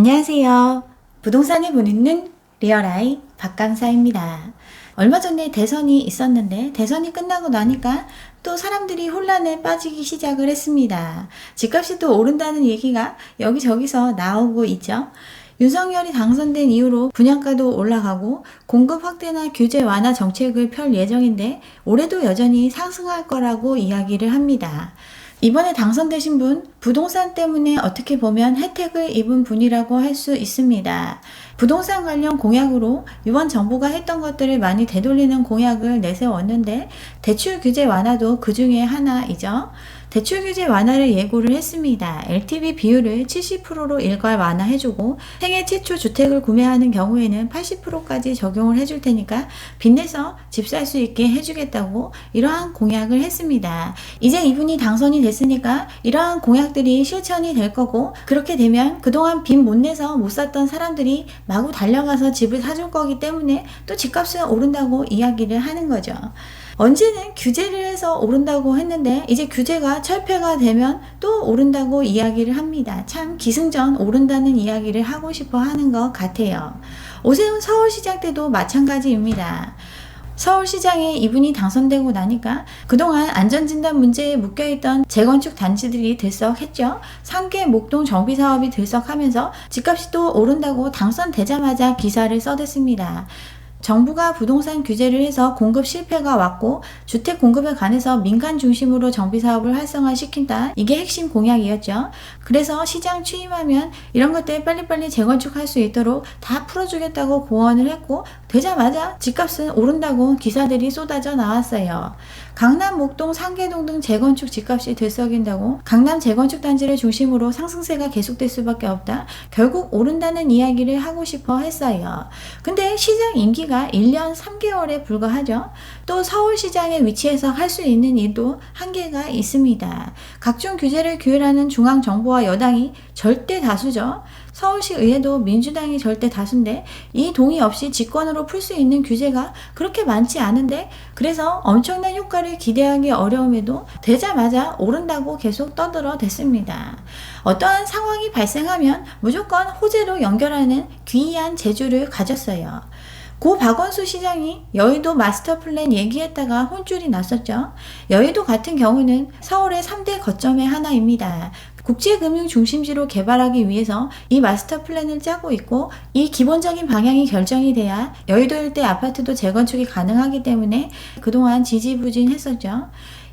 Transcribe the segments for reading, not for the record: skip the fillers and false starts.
안녕하세요. 부동산을 보는 눈 리얼아이 박강사입니다. 얼마 전에 대선이 있었는데 대선이 끝나고 나니까 또 사람들이 혼란에 빠지기 시작을 했습니다. 집값이 또 오른다는 얘기가 여기저기서 나오고 있죠. 윤석열이 당선된 이후로 분양가도 올라가고 공급 확대나 규제 완화 정책을 펼 예정인데 올해도 여전히 상승할 거라고 이야기를 합니다. 이번에 당선되신 분, 부동산 때문에 어떻게 보면 혜택을 입은 분이라고 할 수 있습니다. 부동산 관련 공약으로 이번 정부가 했던 것들을 많이 되돌리는 공약을 내세웠는데 대출 규제 완화도 그 중에 하나이죠. 대출 규제 완화를 예고를 했습니다. LTV 비율을 70%로 일괄 완화해주고 생애 최초 주택을 구매하는 경우에는 80%까지 적용을 해줄 테니까 빚내서 집 살 수 있게 해주겠다고 이러한 공약을 했습니다. 이제 이분이 당선이 됐으니까 이러한 공약들이 실천이 될 거고 그렇게 되면 그동안 빚 못 내서 못 샀던 사람들이 마구 달려가서 집을 사줄 거기 때문에 또 집값은 오른다고 이야기를 하는 거죠. 언제는 규제를 해서 오른다고 했는데 이제 규제가 철폐가 되면 또 오른다고 이야기를 합니다. 참 기승전 오른다는 이야기를 하고 싶어 하는 것 같아요. 오세훈 서울시장 때도 마찬가지입니다. 서울시장에 이분이 당선되고 나니까 그동안 안전진단 문제에 묶여있던 재건축 단지들이 들썩했죠. 상계 목동 정비사업이 들썩하면서 집값이 또 오른다고 당선되자마자 기사를 써댔습니다. 정부가 부동산 규제를 해서 공급 실패가 왔고 주택 공급에 관해서 민간 중심으로 정비사업을 활성화시킨다. 이게 핵심 공약이었죠. 그래서 시장 취임하면 이런 것들 빨리빨리 재건축할 수 있도록 다 풀어주겠다고 고언을 했고 되자마자 집값은 오른다고 기사들이 쏟아져 나왔어요. 강남, 목동, 상계동 등 재건축 집값이 들썩인다고 강남 재건축 단지를 중심으로 상승세가 계속될 수밖에 없다. 결국 오른다는 이야기를 하고 싶어 했어요. 근데 시장 임기가 1년 3개월에 불과하죠. 또 서울시장의 위치에서 할 수 있는 일도 한계가 있습니다. 각종 규제를 규율하는 중앙정부와 여당이 절대 다수죠. 서울시 의회도 민주당이 절대 다수인데 이 동의 없이 직권으로 풀 수 있는 규제가 그렇게 많지 않은데 그래서 엄청난 효과를 기대하기 어려움에도 되자마자 오른다고 계속 떠들어댔습니다. 어떠한 상황이 발생하면 무조건 호재로 연결하는 귀한 재주를 가졌어요. 고 박원순 시장이 여의도 마스터 플랜 얘기했다가 혼쭐이 났었죠. 여의도 같은 경우는 서울의 3대 거점의 하나입니다. 국제금융 중심지로 개발하기 위해서 이 마스터 플랜을 짜고 있고 이 기본적인 방향이 결정이 돼야 여의도 일대 아파트도 재건축이 가능하기 때문에 그동안 지지부진했었죠.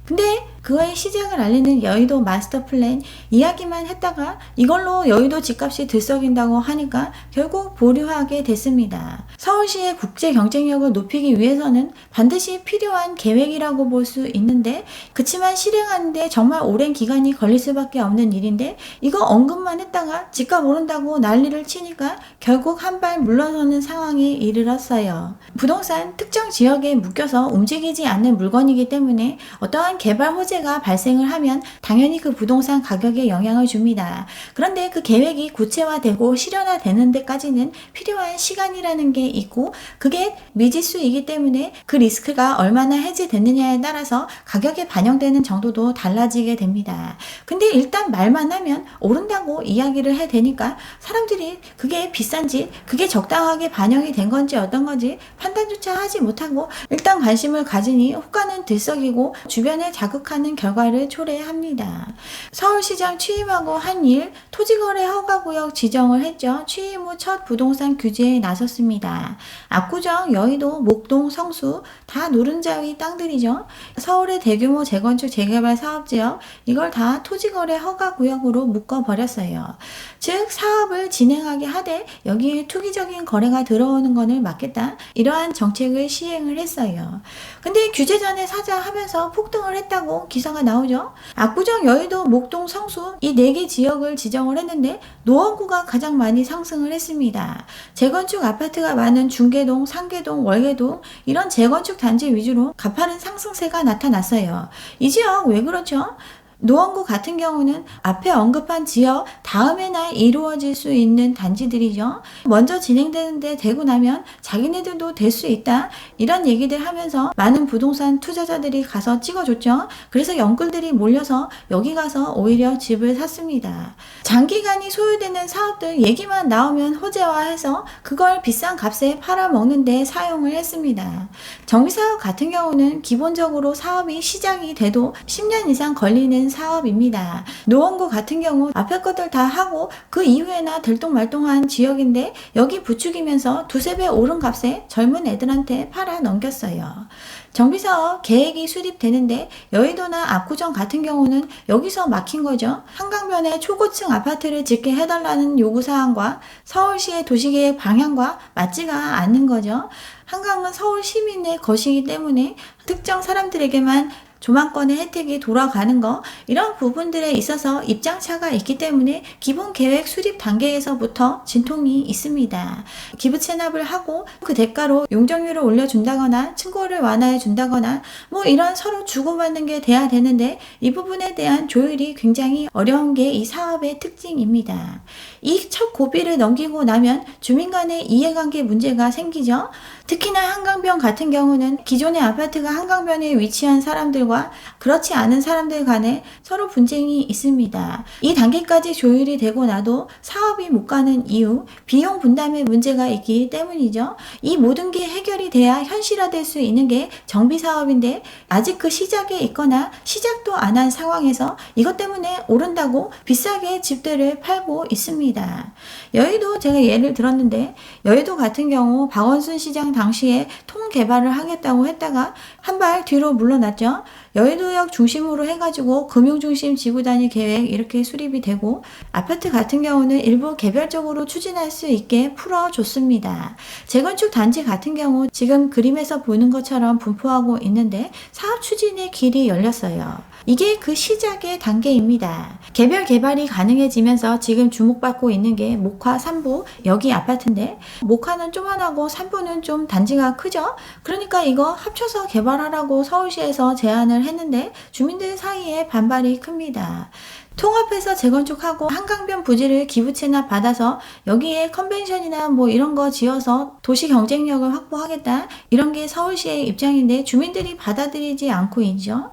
근데 그거의 시작을 알리는 여의도 마스터 플랜 이야기만 했다가 이걸로 여의도 집값이 들썩인다고 하니까 결국 보류하게 됐습니다. 서울시의 국제 경쟁력을 높이기 위해서는 반드시 필요한 계획이라고 볼 수 있는데 그치만 실행하는데 정말 오랜 기간이 걸릴 수밖에 없는 일인데 이거 언급만 했다가 집값 오른다고 난리를 치니까 결국 한 발 물러서는 상황에 이르렀어요. 부동산 특정 지역에 묶여서 움직이지 않는 물건이기 때문에 어떠한 개발 호재가 발생을 하면 당연히 그 부동산 가격에 영향을 줍니다. 그런데 그 계획이 구체화되고 실현화되는 데까지는 필요한 시간이라는 게 있고 그게 미지수이기 때문에 그 리스크가 얼마나 해지됐느냐에 따라서 가격에 반영되는 정도도 달라지게 됩니다. 근데 일단 말만 하면 오른다고 이야기를 해대니까 사람들이 그게 비싼지 그게 적당하게 반영이 된 건지 어떤 건지 판단조차 하지 못하고 일단 관심을 가지니 호가는 들썩이고 주변에 자극하는 결과를 초래합니다. 서울시장 취임하고 한 일 토지거래 허가구역 지정을 했죠. 취임 후 첫 부동산 규제에 나섰습니다. 압구정, 여의도, 목동, 성수 다 노른자위 땅들이죠. 서울의 대규모 재건축 재개발 사업지역 이걸 다 토지거래 허가구역으로 묶어버렸어요. 즉 사업을 진행하게 하되 여기에 투기적인 거래가 들어오는 것을 막겠다. 이러한 정책을 시행을 했어요. 근데 규제 전에 사자 하면서 폭등을 했다고 기사가 나오죠. 압구정, 여의도, 목동, 성수 이 4개 지역을 지정을 했는데 노원구가 가장 많이 상승을 했습니다. 재건축 아파트가 많은 중계동, 상계동, 월계동 이런 재건축 단지 위주로 가파른 상승세가 나타났어요. 이 지역 왜 그렇죠? 노원구 같은 경우는 앞에 언급한 지역 다음에나 이루어질 수 있는 단지들이죠. 먼저 진행되는데 되고 나면 자기네들도 될 수 있다, 이런 얘기들 하면서 많은 부동산 투자자들이 가서 찍어줬죠. 그래서 영끌들이 몰려서 여기 가서 오히려 집을 샀습니다. 장기간이 소요되는 사업들 얘기만 나오면 호재화해서 그걸 비싼 값에 팔아먹는데 사용을 했습니다. 정비사업 같은 경우는 기본적으로 사업이 시작이 돼도 10년 이상 걸리는 사업입니다. 노원구 같은 경우 앞에 것들 다 하고 그 이후에나 들똥말똥한 지역인데 여기 부추기면서 두세 배 오른 값에 젊은 애들한테 팔아 넘겼어요. 정비사업 계획이 수립되는데 여의도나 압구정 같은 경우는 여기서 막힌 거죠. 한강변에 초고층 아파트를 짓게 해달라는 요구사항과 서울시의 도시계획 방향과 맞지가 않는 거죠. 한강은 서울 시민의 것이기 때문에 특정 사람들에게만 조망권의 혜택이 돌아가는 거, 이런 부분들에 있어서 입장차가 있기 때문에 기본 계획 수립 단계에서부터 진통이 있습니다. 기부 체납을 하고 그 대가로 용적률을 올려준다거나 층고를 완화해 준다거나 뭐 이런 서로 주고받는 게 돼야 되는데 이 부분에 대한 조율이 굉장히 어려운 게 이 사업의 특징입니다. 이 첫 고비를 넘기고 나면 주민 간의 이해관계 문제가 생기죠. 특히나 한강변 같은 경우는 기존의 아파트가 한강변에 위치한 사람들과 그렇지 않은 사람들 간에 서로 분쟁이 있습니다. 이 단계까지 조율이 되고 나도 사업이 못 가는 이유, 비용 분담의 문제가 있기 때문이죠. 이 모든 게 해결이 돼야 현실화될 수 있는 게 정비사업인데 아직 그 시작에 있거나 시작도 안 한 상황에서 이것 때문에 오른다고 비싸게 집들을 팔고 있습니다. 여의도 제가 예를 들었는데 여의도 같은 경우 박원순 시장 당시에 통개발을 하겠다고 했다가 한 발 뒤로 물러났죠. 여의도역 중심으로 해가지고 금융중심 지구단위 계획 이렇게 수립이 되고 아파트 같은 경우는 일부 개별적으로 추진할 수 있게 풀어줬습니다. 재건축 단지 같은 경우 지금 그림에서 보는 것처럼 분포하고 있는데 사업 추진의 길이 열렸어요. 이게 그 시작의 단계입니다. 개별 개발이 가능해지면서 지금 주목받고 있는 게 목화 3부 여기 아파트인데 목화는 조만하고 3부는 좀 단지가 크죠? 그러니까 이거 합쳐서 개발하라고 서울시에서 제안을 했는데 주민들 사이에 반발이 큽니다. 통합해서 재건축하고 한강변 부지를 기부 체납 받아서 여기에 컨벤션이나 뭐 이런 거 지어서 도시 경쟁력을 확보하겠다, 이런 게 서울시의 입장인데 주민들이 받아들이지 않고 있죠.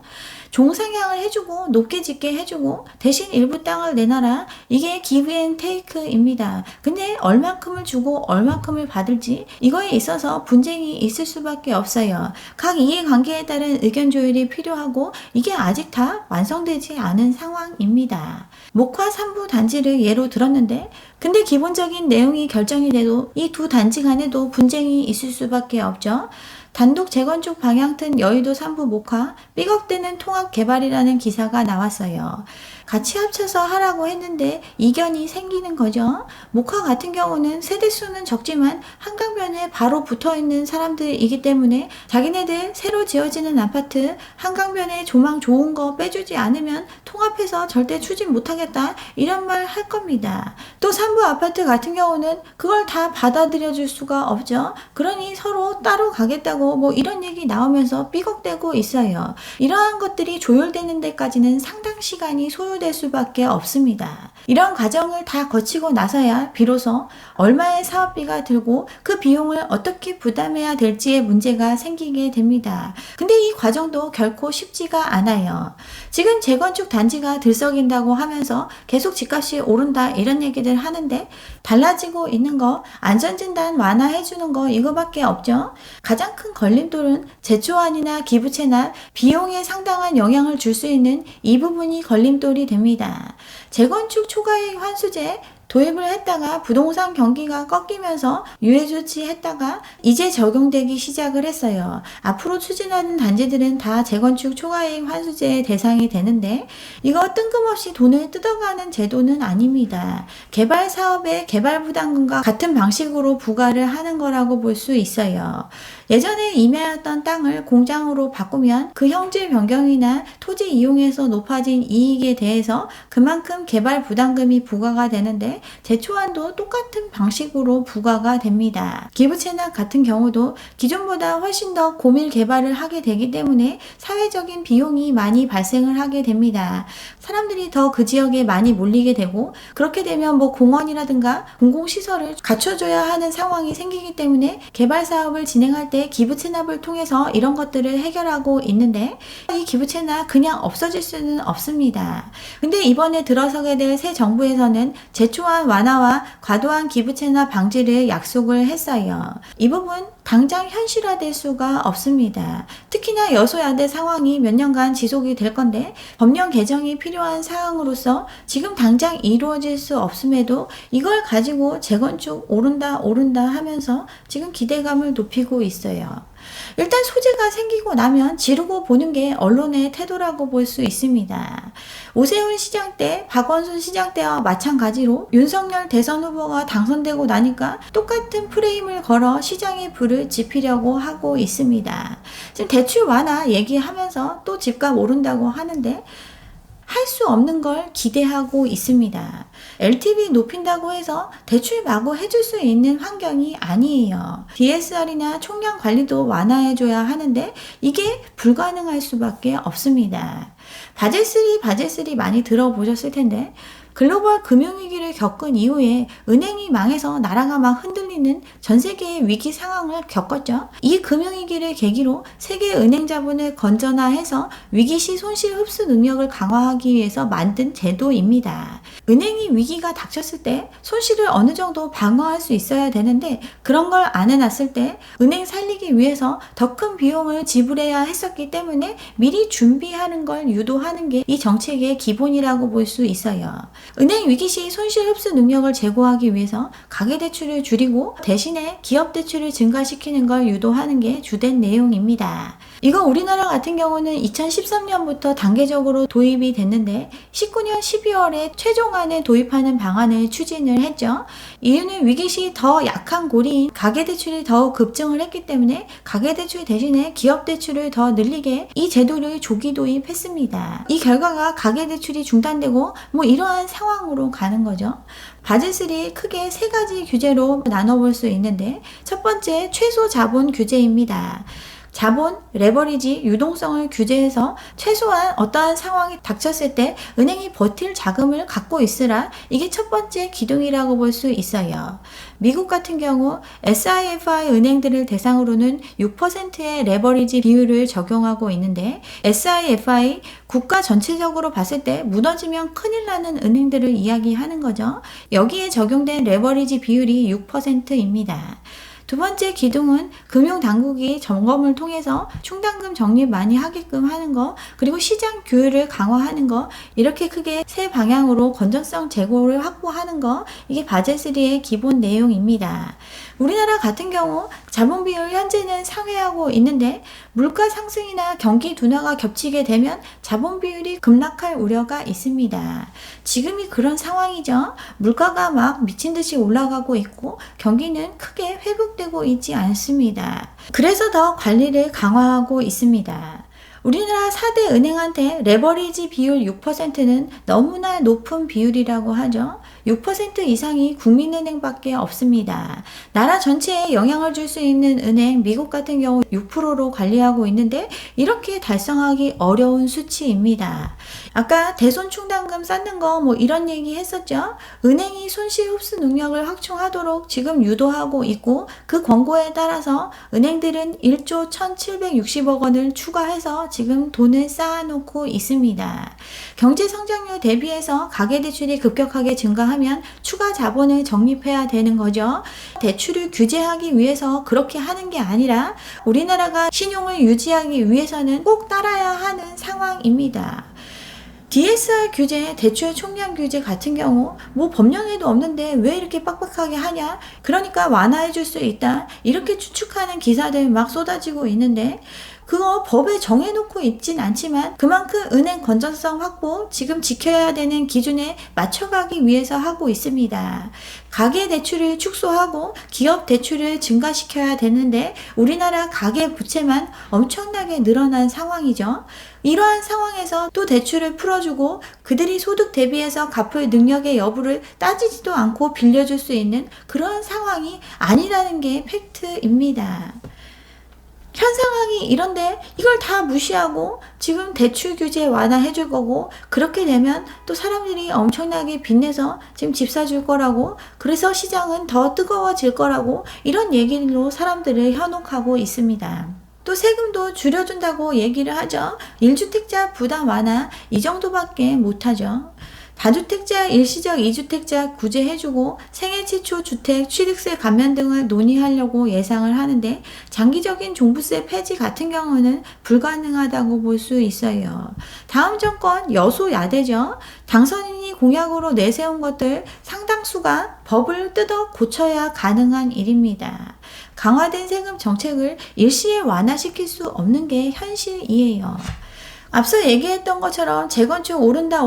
종상향을 해주고 높게 짓게 해주고 대신 일부 땅을 내놔라, 이게 기브 앤 테이크입니다. 근데 얼만큼을 주고 얼만큼을 받을지 이거에 있어서 분쟁이 있을 수밖에 없어요. 각 이해관계에 따른 의견 조율이 필요하고 이게 아직 다 완성되지 않은 상황입니다. 목화 3부 단지를 예로 들었는데 근데 기본적인 내용이 결정이 돼도 이 두 단지 간에도 분쟁이 있을 수밖에 없죠. 단독 재건축 방향 튼 여의도 3부 목화, 삐걱대는 통합 개발이라는 기사가 나왔어요. 같이 합쳐서 하라고 했는데 이견이 생기는 거죠. 목화 같은 경우는 세대수는 적지만 한강변에 바로 붙어있는 사람들이기 때문에 자기네들 새로 지어지는 아파트 한강변에 조망 좋은 거 빼주지 않으면 통합해서 절대 추진 못하겠다, 이런 말 할 겁니다. 또 3부 아파트 같은 경우는 그걸 다 받아들여 줄 수가 없죠. 그러니 서로 따로 가겠다고 뭐 이런 얘기 나오면서 삐걱대고 있어요. 이러한 것들이 조율되는 데까지는 상당 시간이 소요될 수밖에 없습니다. 이런 과정을 다 거치고 나서야 비로소 얼마의 사업비가 들고 그 비용을 어떻게 부담해야 될지의 문제가 생기게 됩니다. 근데 이 과정도 결코 쉽지가 않아요. 지금 재건축 단지가 들썩인다고 하면서 계속 집값이 오른다 이런 얘기들 하는데 달라지고 있는 거 안전진단 완화해주는 거 이거밖에 없죠. 가장 큰 걸림돌은 제초안이나 기부채납 비용에 상당한 영향을 줄 수 있는 이 부분이 걸림돌이 됩니다. 재건축 초과이익 환수제 도입을 했다가 부동산 경기가 꺾이면서 유예 조치했다가 이제 적용되기 시작을 했어요. 앞으로 추진하는 단지들은 다 재건축 초과이익 환수제의 대상이 되는데 이거 뜬금없이 돈을 뜯어가는 제도는 아닙니다. 개발 사업의 개발 부담금과 같은 방식으로 부과를 하는 거라고 볼 수 있어요. 예전에 임야였던 땅을 공장으로 바꾸면 그 형질 변경이나 토지 이용에서 높아진 이익에 대해서 그만큼 개발 부담금이 부과가 되는데 때문에 재초안도 똑같은 방식으로 부과가 됩니다. 기부채납 같은 경우도 기존보다 훨씬 더 고밀 개발을 하게 되기 때문에 사회적인 비용이 많이 발생을 하게 됩니다. 사람들이 더 그 지역에 많이 몰리게 되고, 그렇게 되면 뭐 공원이라든가 공공시설을 갖춰줘야 하는 상황이 생기기 때문에 개발 사업을 진행할 때 기부채납을 통해서 이런 것들을 해결하고 있는데, 이 기부채납 그냥 없어질 수는 없습니다. 근데 이번에 들어서게 될 새 정부에서는 재초안 완화와 과도한 기부채납 방지를 약속을 했어요. 이 부분 당장 현실화될 수가 없습니다. 특히나 여소야대 상황이 몇 년간 지속이 될 건데, 법령 개정이 필요한 사항으로서 지금 당장 이루어질 수 없음에도 이걸 가지고 재건축 오른다 하면서 지금 기대감을 높이고 있어요. 일단 소재가 생기고 나면 지르고 보는 게 언론의 태도라고 볼 수 있습니다. 오세훈 시장 때, 박원순 시장 때와 마찬가지로 윤석열 대선 후보가 당선되고 나니까 똑같은 프레임을 걸어 시장의 불을 지피려고 하고 있습니다. 지금 대출 완화 얘기하면서 또 집값 오른다고 하는데 할 수 없는 걸 기대하고 있습니다. LTV 높인다고 해서 대출 마구 해줄 수 있는 환경이 아니에요. DSR이나 총량 관리도 완화해줘야 하는데 이게 불가능할 수밖에 없습니다. 바젤3 많이 들어보셨을 텐데, 글로벌 금융위기를 겪은 이후에 은행이 망해서 나라가 막 흔들리는 전 세계의 위기 상황을 겪었죠. 이 금융위기를 계기로 세계 은행 자본을 건전화해서 위기시 손실 흡수 능력을 강화하기 위해서 만든 제도입니다. 은행이 위기가 닥쳤을 때 손실을 어느 정도 방어할 수 있어야 되는데, 그런 걸 안 해놨을 때 은행 살리기 위해서 더 큰 비용을 지불해야 했었기 때문에 미리 준비하는 걸 유도하는 게 이 정책의 기본이라고 볼 수 있어요. 은행 위기 시 손실 흡수 능력을 제고하기 위해서 가계대출을 줄이고 대신에 기업대출을 증가시키는 걸 유도하는 게 주된 내용입니다. 이거 우리나라 같은 경우는 2013년부터 단계적으로 도입이 됐는데 19년 12월에 최종안에 도입하는 방안을 추진을 했죠. 이유는 위기 시 더 약한 고리인 가계대출이 더욱 급증을 했기 때문에 가계대출 대신에 기업대출을 더 늘리게 이 제도를 조기 도입했습니다. 이 결과가 가계대출이 중단되고 뭐 이러한 상황으로 가는 거죠. 바젤3 크게 세 가지 규제로 나눠볼 수 있는데, 첫 번째 최소 자본 규제입니다. 자본, 레버리지, 유동성을 규제해서 최소한 어떠한 상황이 닥쳤을 때 은행이 버틸 자금을 갖고 있으라, 이게 첫 번째 기둥이라고 볼 수 있어요. 미국 같은 경우 SIFI 은행들을 대상으로는 6%의 레버리지 비율을 적용하고 있는데, SIFI 국가 전체적으로 봤을 때 무너지면 큰일 나는 은행들을 이야기하는 거죠. 여기에 적용된 레버리지 비율이 6%입니다. 두 번째 기둥은 금융당국이 점검을 통해서 충당금 적립 많이 하게끔 하는 거, 그리고 시장 규율을 강화하는 거, 이렇게 크게 세 방향으로 건전성 제고를 확보하는 거, 이게 바젤3의 기본 내용입니다. 우리나라 같은 경우 자본 비율 현재는 상회하고 있는데, 물가 상승이나 경기 둔화가 겹치게 되면 자본 비율이 급락할 우려가 있습니다. 지금이 그런 상황이죠. 물가가 막 미친 듯이 올라가고 있고 경기는 크게 회복되고 있지 않습니다. 그래서 더 관리를 강화하고 있습니다. 우리나라 4대 은행한테 레버리지 비율 6%는 너무나 높은 비율이라고 하죠. 6% 이상이 국민은행밖에 없습니다. 나라 전체에 영향을 줄 수 있는 은행, 미국 같은 경우 6%로 관리하고 있는데 이렇게 달성하기 어려운 수치입니다. 아까 대손 충당금 쌓는 거 뭐 이런 얘기 했었죠. 은행이 손실 흡수 능력을 확충하도록 지금 유도하고 있고, 그 권고에 따라서 은행들은 1조 1,760억 원을 추가해서 지금 돈을 쌓아놓고 있습니다. 경제 성장률 대비해서 가계대출이 급격하게 증가하면 추가 자본을 적립해야 되는 거죠. 대출을 규제하기 위해서 그렇게 하는 게 아니라 우리나라가 신용을 유지하기 위해서는 꼭 따라야 하는 상황입니다. DSR 규제, 대출 총량 규제 같은 경우 뭐 법령에도 없는데 왜 이렇게 빡빡하게 하냐? 그러니까 완화해 줄 수 있다. 이렇게 추측하는 기사들 막 쏟아지고 있는데, 그거 법에 정해놓고 있진 않지만 그만큼 은행 건전성 확보, 지금 지켜야 되는 기준에 맞춰가기 위해서 하고 있습니다. 가계 대출을 축소하고 기업 대출을 증가시켜야 되는데 우리나라 가계 부채만 엄청나게 늘어난 상황이죠. 이러한 상황에서 또 대출을 풀어주고 그들이 소득 대비해서 갚을 능력의 여부를 따지지도 않고 빌려줄 수 있는 그러한 상황이 아니라는 게 팩트입니다. 현 상황이 이런데 이걸 다 무시하고 지금 대출 규제 완화해 줄 거고, 그렇게 되면 또 사람들이 엄청나게 빚내서 지금 집 사줄 거라고, 그래서 시장은 더 뜨거워질 거라고, 이런 얘기로 사람들을 현혹하고 있습니다. 또 세금도 줄여준다고 얘기를 하죠. 1주택자 부담 완화 이 정도밖에 못하죠. 다주택자, 일시적 2주택자 구제해주고 생애 최초 주택 취득세 감면 등을 논의하려고 예상을 하는데, 장기적인 종부세 폐지 같은 경우는 불가능하다고 볼 수 있어요. 다음 정권 여소야대죠. 당선인이 공약으로 내세운 것들 상당수가 법을 뜯어 고쳐야 가능한 일입니다. 강화된 세금 정책을 일시에 완화시킬 수 없는 게 현실이에요. 앞서 얘기했던 것처럼 재건축 오른다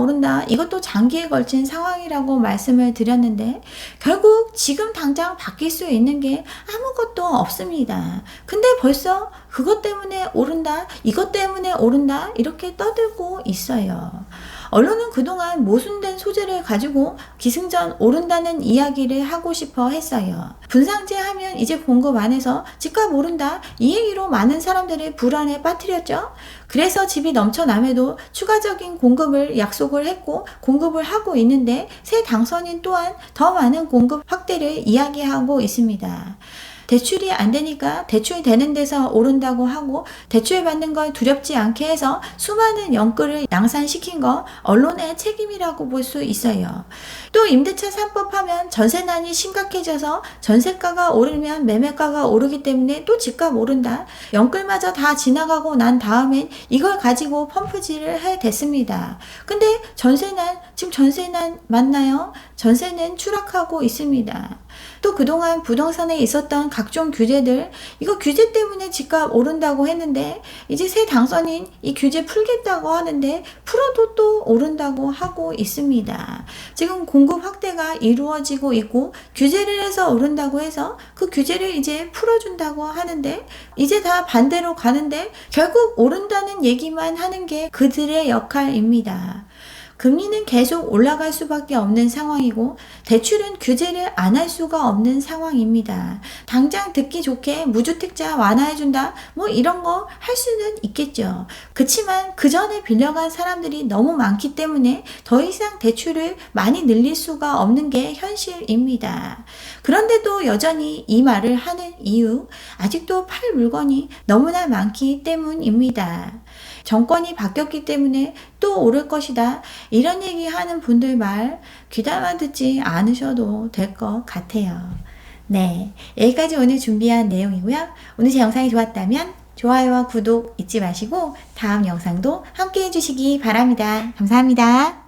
이것도 장기에 걸친 상황이라고 말씀을 드렸는데, 결국 지금 당장 바뀔 수 있는 게 아무것도 없습니다. 근데 벌써 그것 때문에 오른다, 이것 때문에 오른다 이렇게 떠들고 있어요. 언론은 그동안 모순된 소재를 가지고 기승전 오른다는 이야기를 하고 싶어 했어요. 분상제 하면 이제 공급 안 해서 집값 오른다, 이 얘기로 많은 사람들을 불안에 빠뜨렸죠. 그래서 집이 넘쳐남에도 추가적인 공급을 약속을 했고 공급을 하고 있는데, 새 당선인 또한 더 많은 공급 확대를 이야기하고 있습니다. 대출이 안 되니까 대출 되는 데서 오른다고 하고, 대출 받는 걸 두렵지 않게 해서 수많은 연끌을 양산시킨 거 언론의 책임이라고 볼 수 있어요. 또 임대차 3법 하면 전세난이 심각해져서 전세가가 오르면 매매가가 오르기 때문에 또 집값 오른다, 연끌마저 다 지나가고 난 다음엔 이걸 가지고 펌프질을 해댔습니다. 근데 지금 전세난 맞나요? 전세는 추락하고 있습니다. 또 그동안 부동산에 있었던 각종 규제들, 이거 규제 때문에 집값 오른다고 했는데 이제 새 당선인 이 규제 풀겠다고 하는데 풀어도 또 오른다고 하고 있습니다. 지금 공급 확대가 이루어지고 있고 규제를 해서 오른다고 해서 그 규제를 이제 풀어준다고 하는데 이제 다 반대로 가는데 결국 오른다는 얘기만 하는 게 그들의 역할입니다. 금리는 계속 올라갈 수밖에 없는 상황이고 대출은 규제를 안 할 수가 없는 상황입니다. 당장 듣기 좋게 무주택자 완화해준다 뭐 이런 거 할 수는 있겠죠. 그치만 그 전에 빌려간 사람들이 너무 많기 때문에 더 이상 대출을 많이 늘릴 수가 없는 게 현실입니다. 그런데도 여전히 이 말을 하는 이유, 아직도 팔 물건이 너무나 많기 때문입니다. 정권이 바뀌었기 때문에 또 오를 것이다, 이런 얘기하는 분들 말 귀담아 듣지 않으셔도 될 것 같아요. 네, 여기까지 오늘 준비한 내용이고요. 오늘 제 영상이 좋았다면 좋아요와 구독 잊지 마시고 다음 영상도 함께 해주시기 바랍니다. 감사합니다.